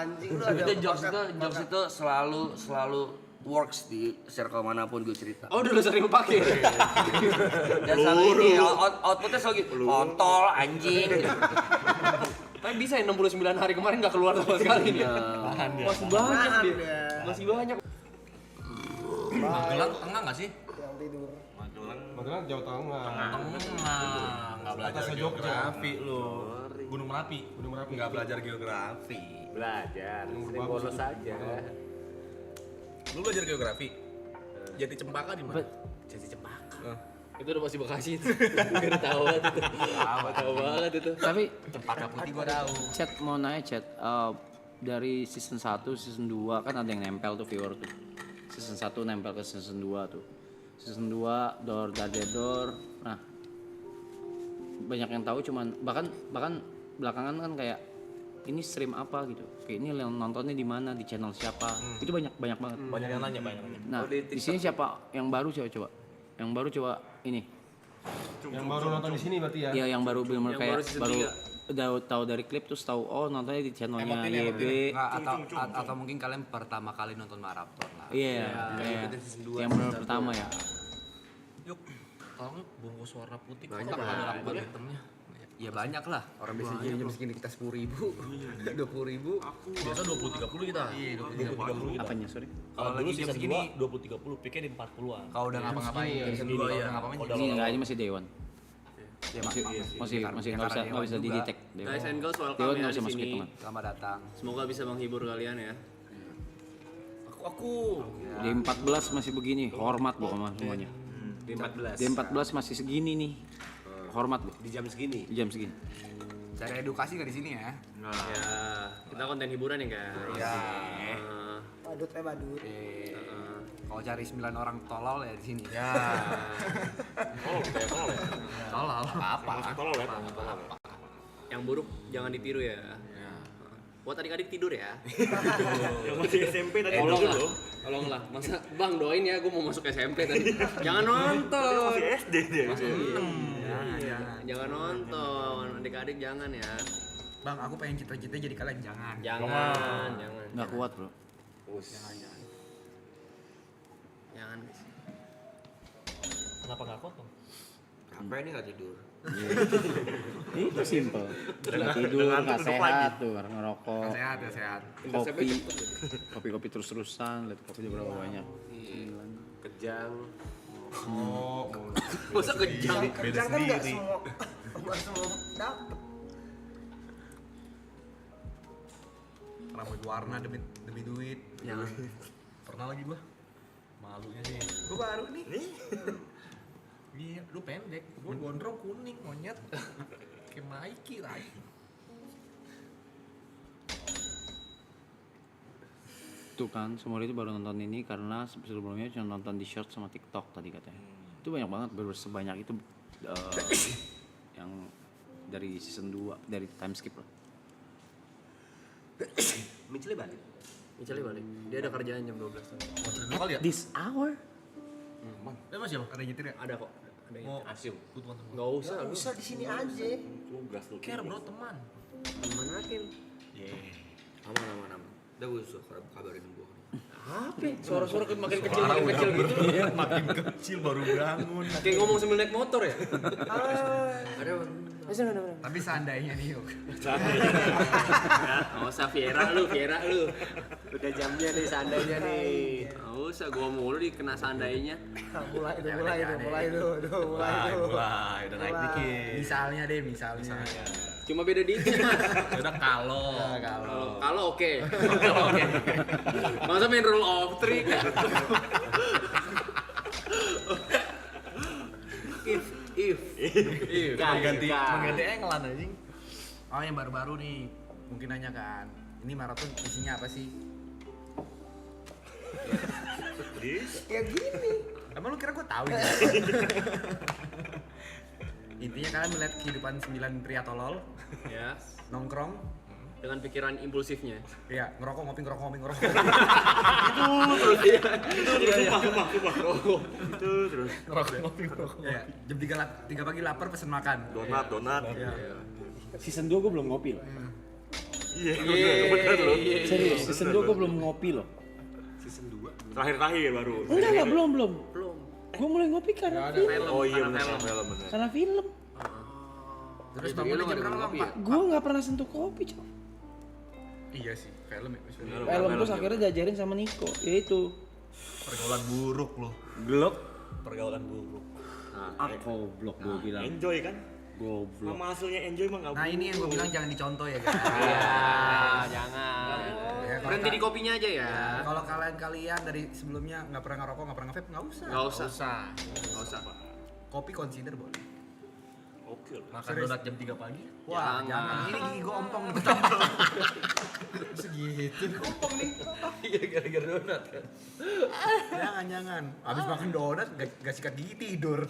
anjing lu ada. Jokes itu selalu works di circle manapun gue cerita. Oh, dulu sering pakai. Dan selalu ini outputnya selalu gitu. Kontol, anjing. Tapi bisa ya 69 hari kemarin nggak keluar sama sekali nih. Masih banyak dia. Masih banyak. Magelang tengah nggak sih? Yang tidur. Magelang Jawa Tengah. Nggak belajar geografi lu. Gunung Merapi. Nggak belajar geografi. Belajar, sering bolos aja. Lu belajar geografi? Jati Cempaka di mana? Jadi Cempaka. Itu udah masih Bekasi itu. Gak tahu banget itu. Tahu banget itu. Tapi Cempaka Putih gua tahu. chat mau nanya chat dari season 1, season 2 kan ada yang nempel tuh viewer tuh. Season 1 nempel ke season 2 tuh. Season 2 Door Door. Nah, banyak yang tahu cuman bahkan belakangan kan kayak ini stream apa gitu. Kayak ini nontonnya di mana, di channel siapa. Itu banyak banget. Banyak yang nanya. Nah, di sini siapa yang baru coba? Yang baru coba ini. Yang baru nonton di sini berarti ya? Iya, yang baru benar kayak season baru 3. udah tahu dari klip terus tahu nontonnya di channelnya YB. Atau mungkin kalian pertama kali nonton maraton lah. Iya, yang benar pertama ya. Yuk, tolong bungkus warna putih. Banyak Kok lah. ada hitamnya? Ya banyak lah. Orang biasanya jam segini kita 10.000, 20.000. Biasa 20-30 kita. Iya, 20-30 kita. Apanya, sorry? Kalau lagi dulu jam season segini, 2 20-30, pikir di 40-an. Kalau udah ngapa-ngapain, Season 2 ya. Ini enggak, ini masih Dewan. Ya, Masih nggak bisa didetek. Guys and girls, welcome Dewan ya nggak di bisa masuk sini. hitungan. Selamat datang. Semoga bisa menghibur kalian ya. Aku. Di 14 masih begini, hormat loh sama semuanya. Di 14. Di 14 masih segini nih, hormat loh. Di jam segini. Di jam segini. Cari edukasi nggak di sini ya? Ya, kita konten hiburan ya guys. Ya. Badut badut. Kalau cari 9 orang tolol ya di sini. Ya. Tolol. Apa-apa. Yang buruk jangan ditiru ya. Buat adik-adik tidur ya. Yang masih SMP tadi Tolonglah. Masa Bang doain ya, gue mau masuk SMP tadi. Jangan nonton. masih SD dia. Jangan nonton. Adik-adik jangan ya. Bang, aku pengen cita-cita jadi kalian, jangan. Jangan. Nggak kuat bro. Jangan guys. Kenapa nggak potong? Capek nih nggak tidur. Itu simple. Nggak tidur, nggak sehat tuh, ngerokok. Sehat ya sehat. Kopi terus-terusan, lihat kopi berapa banyak. Kejang. Oh, Masa kejang? Kerjaan kan nggak semua dapet. Rambut warna demi duit. Jangan. Pernah lagi gua. Malunya sih. Gue baru nih. Iya, lu pendek. Gua gondrong kuning monyet. Kayak Mikey Rai. Tuh kan, semua itu baru nonton ini karena sebelumnya cuma nonton di short sama TikTok tadi katanya. Itu banyak banget, baru sebanyak itu yang dari season 2, dari time skip lah. Mincili balik. Michelle balik. Dia ada kerjaan jam 12 tuh. Mau cerita kali ya? This hour? Eh masih apa? Ada nyetir ya? Ada kok. Ada yang Mau asyik. teman. Enggak usah. Nggak usah di sini aja. Tugas lu. Care bro, teman. Temen akin. Aman. Udah gue suka kabarin gue. Apa? Suara-suara makin kecil gitu. Makin kecil baru bangun. Kayak ngomong sambil naik motor ya. Ada. Tapi seandainya nih yuk. Nggak usah Viera lu. Udah jamnya nih seandainya nih. Nggak usah, gua mulu dikena seandainya. Mulai itu. Mulai, udah naik dikit. Misalnya. Cuma beda dikit. Ya udah kalau. Kalau oke. Masa main rule of three kan? If. Mengganti England anjing. Oh yang baru-baru nih. Mungkin nanya kan. Ini maraton isinya apa sih? Ya gini. Emang lu kira gue tahu ya? Intinya kalian melihat kehidupan 9 pria tolol Ya. nongkrong, Dengan pikiran impulsifnya. ya ngerokok ngopi. Itu terus. Ngerokok. Ya, jam 3 pagi lapar pesen makan. Donat. Ya. Season 2 gue belum ngopi loh. Iya, bener loh. Serius season 2 gue belum ngopi loh. Terakhir-terakhir baru. Enggak, belum. Gue mulai ngopi karena film. Oh iya benar film benar. Karena film. Terus Jadi bangun lu jam nggak berapa ngopi Pak? ya? Gue nggak pernah sentuh kopi, Cok. Iya sih, film ya. Film terus akhirnya diajarin sama Niko, yaitu Pergaulan buruk loh. Glok. Pergaulan buruk. Goblok gue bilang. Enjoy kan? Goblok. Nama hasilnya enjoy mah nggak Nah ini yang gue bilang jangan dicontoh ya guys. Jangan. Ya, kalau Berhenti di kopinya aja ya. Kalau kalian dari sebelumnya nggak pernah ngerokok, nggak pernah nge-vape, nggak usah. Nggak usah. Kopi consider boleh. Oke lah. Makan donat jam 3 pagi. Wah, Jangan. jangan. Ini gigi gue ompong nih bertambah. Segitu. Ompong nih. Iya gara-gara donat kan. Jangan. Abis makan donat gak sikat gigi tidur.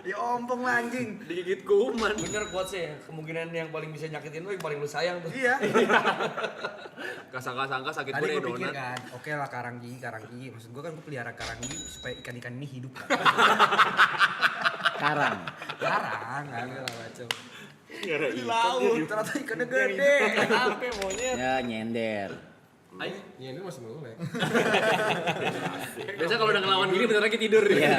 Ya ompong lah anjing. Digigit kuman. Bener quotes ya, kemungkinan yang paling bisa nyakitin lu yang paling lu sayang tuh. Iya. Gak sangka-sangka sakit Tadi gue gue pikir donat. kan, oke lah karang gigi. Maksud gue kan gue pelihara karang gigi supaya ikan-ikan ini hidup kan. Karang. Karang kan lah macam. Gara Di laut ternyata ikannya gede. Apa monyet? Ya nyender. Ya ini masih melek. Biasa kalau udah ngelawan gini bentar lagi tidur. Iya.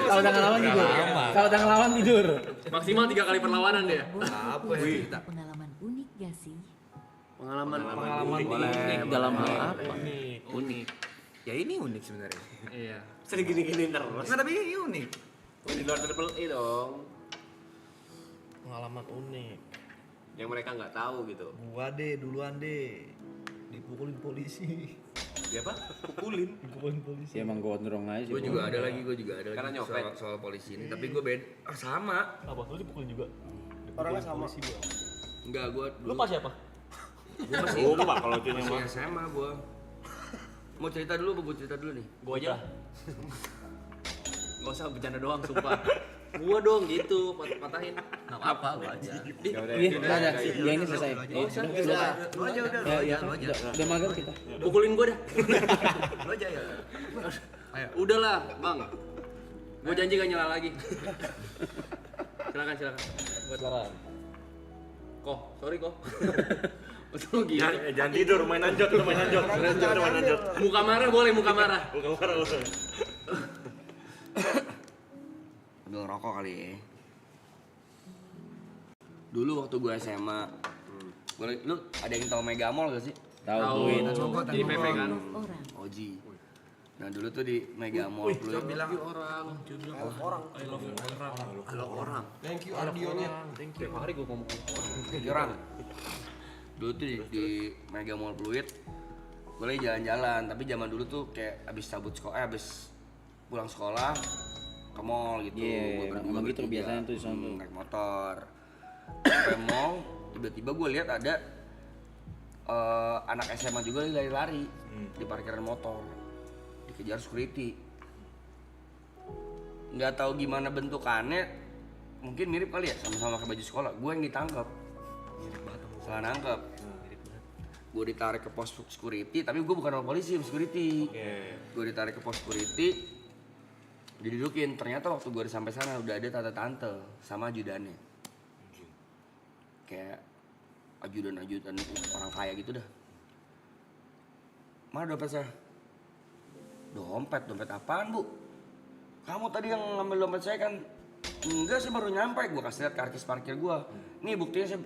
Kalau udah ngelawan tidur. Kalau udah ngelawan tidur. Maksimal 3 kali perlawanan dia. Apa ya? Pengalaman unik gak sih? Pengalaman Unik dalam hal apa? unik. Ya ini unik sebenarnya. Iya. Sering gini-gini terus. Nggak, tapi ini unik. Di luar triple E dong. Pengalaman unik. Yang mereka nggak tahu gitu. Gua duluan dipukulin polisi. Dia apa? Pukulin. Dipukulin polisi. Ya emang gondrong aja sih. Gue juga ada lagi. Karena nyopet. soal polisi ini. Tapi gue beda. Sama. Apa lu dipukulin juga? Orangnya sama. Enggak, gue Lu pas siapa? Gue masih Lupa kalau itu masih mah. SMA gue. Mau cerita dulu apa gue cerita dulu nih? Gua aja. Gak usah bercanda doang, sumpah. Gua dong gitu, patahin. Nggak apa-apa, lu aja. Iya, udah. Ya ini selesai. Nggak usah. Lu aja udah, lu aja. Udah mager kita. Pukulin gua dah. Lu aja ya. Udahlah, Bang. Gua janji gak nyala lagi. Silakan. Buat laran. Sorry kok. Betul gitu. Jangan tidur, main anjot. Muka marah boleh, muka marah. Bukan marah lu. Ambil rokok kali ya. Dulu waktu gue SMA, lu ada yang tahu Megamall gak sih? Tahu Win. Di PP kan. Orang. Oji. Nah dulu tuh di Megamall Pluit. Bilang Kalau orang. Thank you audionya. Tiap hari gua ngomong Orang. Dulu tuh di Megamall Pluit, gue lagi jalan-jalan. Tapi zaman dulu tuh kayak abis pulang sekolah ke mall gitu. Iya, Gua emang gitu bertiga. biasanya tuh di sono. Naik motor. Sampai mall, tiba-tiba gue lihat ada anak SMA juga lari-lari di parkiran motor. Dikejar security. Nggak tahu gimana bentukannya, mungkin mirip kali ya, sama-sama pakai baju sekolah. Gue yang ditangkap. Salah nangkep. Gue ditarik ke pos security, tapi gue bukan sama polisi, sama security. Gue ditarik ke pos security, didudukin. Ternyata waktu gue sampai sana udah ada tante-tante sama ajudannya. Kayak ajudan orang kaya gitu dah. Mana dompet saya? Dompet apaan bu? Kamu tadi yang ngambil dompet saya kan? Enggak, saya baru nyampe. Gue kasih lihat karcis parkir gue. Nih buktinya saya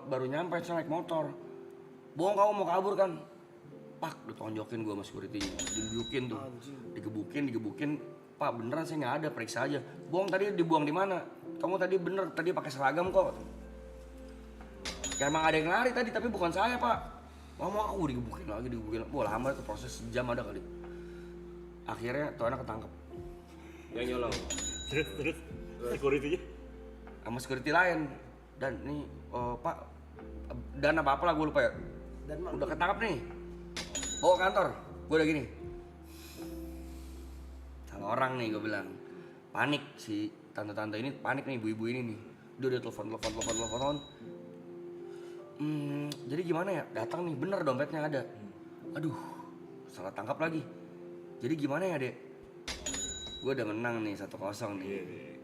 baru nyampe, saya naik motor. Bohong kamu mau kabur kan? Pak, ditonjokin gue sama security-nya. Didudukin tuh. Digebukin. Pak, beneran saya nggak ada, periksa aja. Bohong, tadi dibuang di mana? Kamu tadi bener, tadi pakai seragam kok. Ya emang ada yang lari tadi, tapi bukan saya pak. Ngomong aku digebukin lagi. Wah lama itu proses jam ada kali. Akhirnya tuh anak ketangkep. Yang nyolong. Terus security-nya Sama security lain. Dan nih pak, dan apa lah gue lupa ya. Udah ketangkep nih. Bawa ke kantor. Gue udah gini. Salah orang nih gue bilang. Panik si tante-tante ini, panik nih ibu-ibu ini nih. Dia telepon. Jadi gimana ya? Datang nih, bener dompetnya ada. Aduh, salah tangkap lagi. Jadi gimana ya dek? Gue udah menang nih 1-0 nih.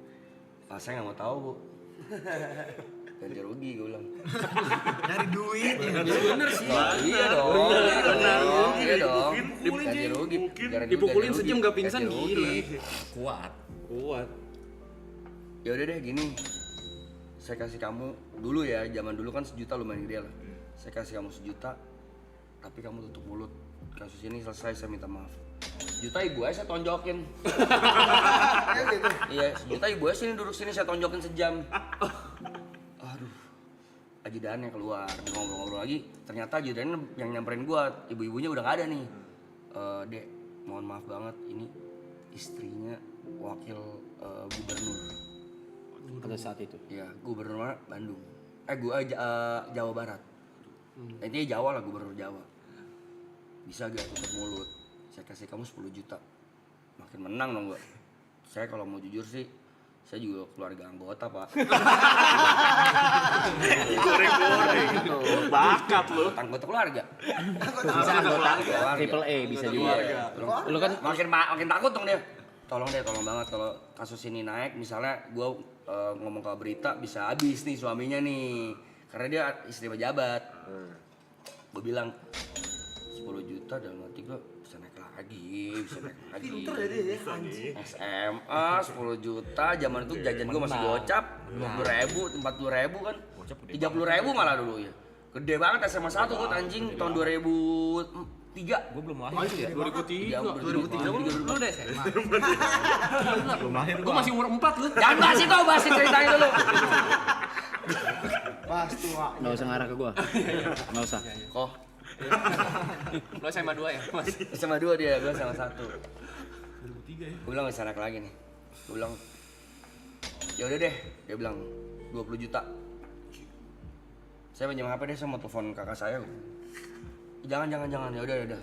Saya nggak mau tahu bu. Ganti rugi gue bilang. Nyari duit ya. Bener sih. Iya dong. Iya dong. Dipukulin, Ganti rugi. Ganti Dipukulin rugi. sejam nggak pingsan, Ganti rugi. gila. Kuat. Kuat. Ya udah deh gini. Saya kasih kamu dulu ya, zaman dulu kan 1 juta lumayan gede lah. Saya kasih kamu 1 juta, tapi kamu tutup mulut. Kasus ini selesai, saya minta maaf. 1 juta ibu aja saya tonjokin. Iya, 1 juta ibu aja sini duduk sini saya tonjokin sejam. Aduh, ajudannya keluar, dia ngobrol-ngobrol lagi. Ternyata ajudannya yang nyamperin gua, ibu-ibunya udah gak ada nih. Dek, mohon maaf banget, ini istrinya wakil gubernur. Pada saat itu. Ya, gubernur mana? Bandung. Jawa Barat. Intinya Jawa lah, gubernur Jawa. Bisa gak tutup mulut? Saya kasih kamu 10 juta. Makin menang dong gua. Saya kalau mau jujur sih, saya juga keluarga anggota, Pak. Goreng-goreng. Bakat lu. Anggota keluarga. Bisa anggota triple A bisa juga. Lu kan Makin takut dong dia. Tolong deh, tolong banget kalau kasus ini naik, misalnya gua ngomong ke berita bisa habis nih suaminya nih. Karena dia istri pejabat. Gua bilang 10 juta dalam hati gua bisa naik lagi. Pinter ya dia ya, anjing. SMA 10 juta, zaman itu jajan gua masih gocap 20.000, 40.000 kan. 30.000 malah dulu ya. Gede banget SMA 1 gua anjing tahun 2003. Gue belum lahir ya. 2003. 2003 Lu udah SMA. Belum lahir Gue masih umur 4 lu. Jangan bahas itu, bahas ceritanya dulu. Bahas tua. nggak usah ngarah ke gua. Nggak usah. Kok Lu SMA 2 ya, Mas? SMA 2 dia, gua sama 1. 2003 ya. Gua bilang nggak naik lagi nih. Gua bilang ya udah deh, dia bilang 20 juta. Saya pinjam HP deh, saya mau telepon kakak saya. Jangan, ya udah.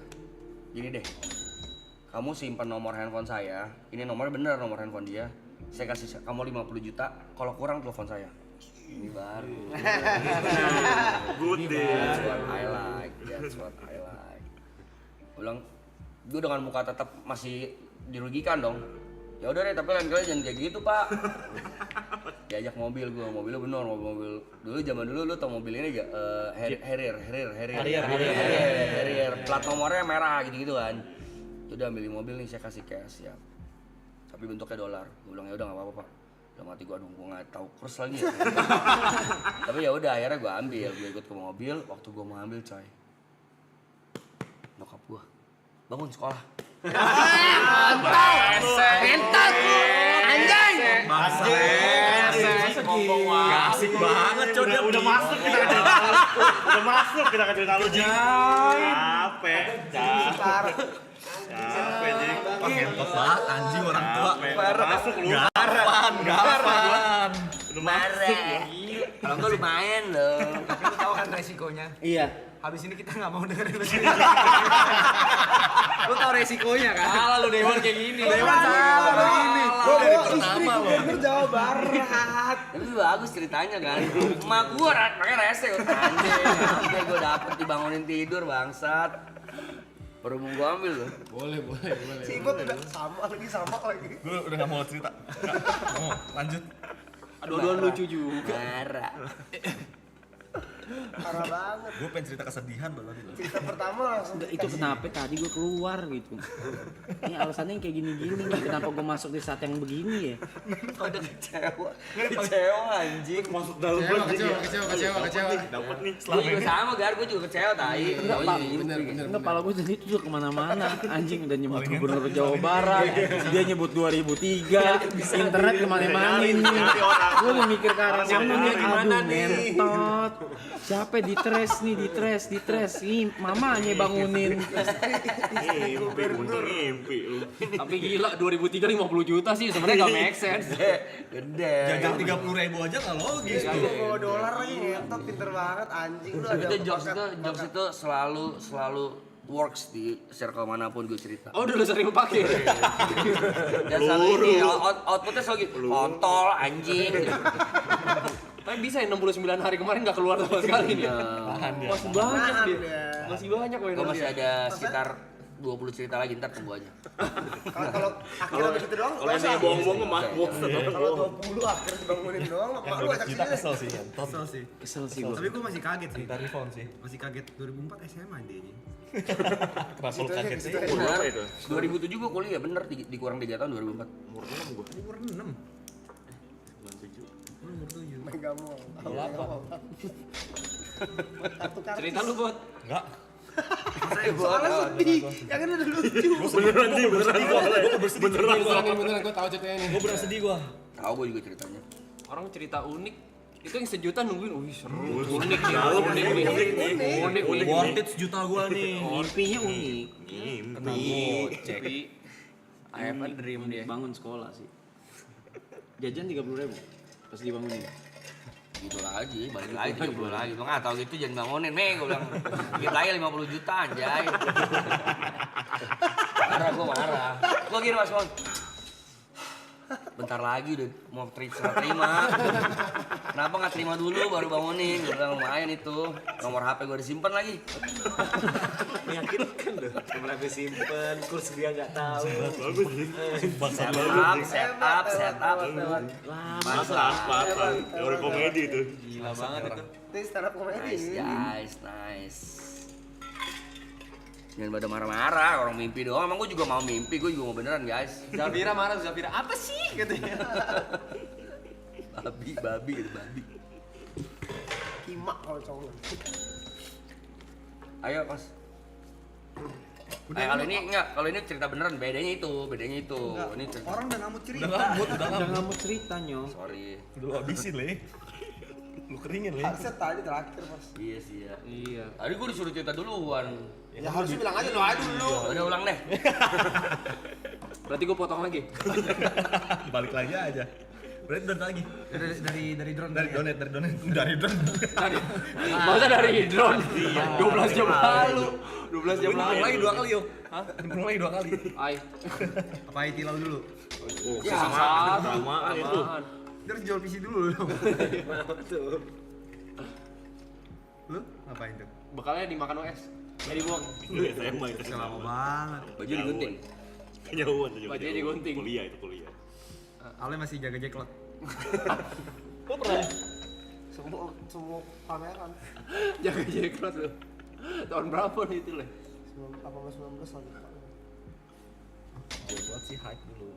Gini deh. Kamu simpan nomor handphone saya. Ini nomornya bener, nomor handphone dia. Saya kasih kamu 50 juta, kalau kurang telepon saya. Ini baru. Good day. That's what I like. Gua bilang, gue dengan muka tetap masih dirugikan dong. Ya udah deh, tapi lain kali jangan kayak gitu, Pak. Diajak mobilnya bener, mobil dulu zaman dulu lu tau mobil ini gak? Harrier. Plat nomornya merah gitu kan. Udah ambil mobil nih, saya kasih cash ya. Tapi bentuknya dolar. Gue bilang ya udah nggak apa-apa, Pak. Dalam hati gue, aduh gue nggak tahu kurs lagi ya. Tapi ya udah akhirnya gue ambil, gue ikut ke mobil. Waktu gue mau ambil coy, nyokap gue bangun sekolah. Entat. Anjing. Asik banget, coy. Udah masuk kita ke cerita lu. Udah masuk kita ke cerita lu, Jing. Capek. Capek, Jing. Ngentot banget anjing orang tua. Masuk lu. Garan. Udah Marah ya. Kalau enggak lumayan loh. Tapi lu tahu kan resikonya? Iya. Habis ini kita nggak mau dengerin lu. Lu tahu resikonya kan? Salah lu Dewan kayak gini. Dewan salah begini. Gue istri gubernur Jawa Barat. Tapi bagus ceritanya kan. Emak gua pakai rese anjing. Sampai gua dapet dibangunin tidur bangsat. Baru mau gua ambil loh. Boleh. Si Ibot udah sama lagi. Gue udah nggak mau cerita. Mau lanjut. Aduh lucu juga. Marah. Parah banget. Gue pengen cerita kesedihan loh tadi. Cerita pertama langsung Itu kenapa tadi gue keluar gitu. Ini alasannya yang kayak gini-gini nih. Kenapa gue masuk di saat yang begini ya? Udah kecewa anjing. masuk dalam kecewa. Dapat nih Gue juga sama Gar, gue juga kecewa tai. Enggak, Pak. Enggak, kepala gue jadi itu kemana-mana. Anjing udah nyebut gubernur Jawa Barat. Dia nyebut 2003. Internet kemana-mana nih. Gue udah mikir ke arah sana nih. Aduh, ngentot. Siapa di tres nih, di tres. Nih, mamanya bangunin. Ngimpi lu. Tapi gila 2003 50 juta sih sebenarnya enggak make sense. Gede. Jajan 30.000 aja nggak logis tuh. bawa dolar lagi ngentot pinter banget anjing lu ada. Itu jokes itu selalu works di circle manapun gue cerita. Oh, udah lu sering pakai. Dan selalu ini outputnya selalu gitu. Kontol anjing. Tapi bisa ya 69 hari kemarin nggak keluar sama sekali nih. Masih banyak dia. Masih banyak Gue masih ada sekitar 20 cerita lagi, ntar tunggu aja. Kalau akhirnya begitu doang, Kalau yang bohong-bohong mah bosan. kalau 20 akhirnya dibangunin doang, mak lu ajak sini. Kesel sih, ngentot. Kesel sih. Kesel sih gua. Tapi gue masih kaget sih. Cerita refund sih. Masih kaget 2004 SMA dia. Kenapa lu kaget sih? Bener, 2007 gua kuliah, bener dikurang 3 tahun 2004. Umur 6. Umur 7. Main gak mau. Cerita lu, Bot. Enggak. Soalnya sedih, yang ini udah lucu. Beneran sih, beneran gua. Beneran gua. Beneran gue tahu ceritanya nih. Gue bener sedih gua. Tahu gua juga ceritanya. Orang cerita unik itu yang sejuta nungguin, wih seru, unik nih, Dalam unik nih, unik nih. Worth it sejuta gua nih. Mimpinya unik. Jadi I have a dream dia. Bangun sekolah sih. Jajan 30.000 pas dibangunin. Gitu lagi, balik lagi 30 lagi. Gua nggak tahu gitu jangan bangunin, gua bilang. Dikit lagi 50 juta anjay. Marah gua marah. Gua gini Mas Mon. Bentar lagi udah mau terima. Kenapa nggak terima dulu baru bangunin? Gua bilang lumayan itu. Nomor HP gua disimpan lagi. Meyakinkan loh, mulai simpen, kurs dia nggak tahu. Bagus sih. Setup. Mantap. Teori komedi itu. Gila banget itu. Ini stand up comedy. Nice guys, nice. Jangan pada marah-marah, orang mimpi doang. Emang gue juga mau mimpi, gue juga mau beneran guys. Zafira marah, Zafira apa sih katanya. Babi gitu, babi. Kimak kalau cowok. Ayo pas. Kalau ini enggak, kalau ini cerita beneran, bedanya itu. Ini cerita. Orang udah ngamut cerita. Udah nggak mau cerita Nyo. Sorry. Udah lu habisin Le. Lu keringin Le. Harusnya tadi terakhir pas. Iya sih ya. Iya. Tadi gue disuruh cerita duluan. Ya harusnya bilang aja lo aja dulu. Udah ulang deh. Berarti gue potong lagi. Balik lagi aja. Berarti donet lagi. Dari drone. Dari donet. Dari drone. Masa dari drone? 12 jam lalu. 12 jam lalu. Lagi 2 kali yo. Hah? Lagi 2 kali. Ay. Apa tilau dulu? Ya, Sama itu. Dia harus jual PC dulu dong. Lu ngapain tuh? Bekalnya dimakan OS. Dibuang. Lu SMA itu Lama banget. Baju digunting. Kejauhan tuh. Bajunya digunting. Kuliah. Ale masih jaga jacklot. Kok pernah? Semua pameran. Jaga jacklot lu. Tahun berapa nih itu Le? 18-19 lagi. Jacklot sih hype dulu.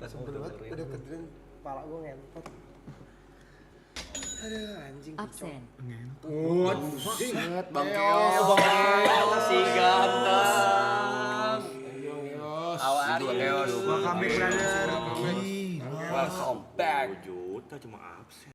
Sebelum udah kederin kepala gue ngentot. Aduh anjing. Absen. Set Bang Keos. Si ganteng. Awas juga chaos. Welcome back brother. Welcome back. 2 juta cuma absen.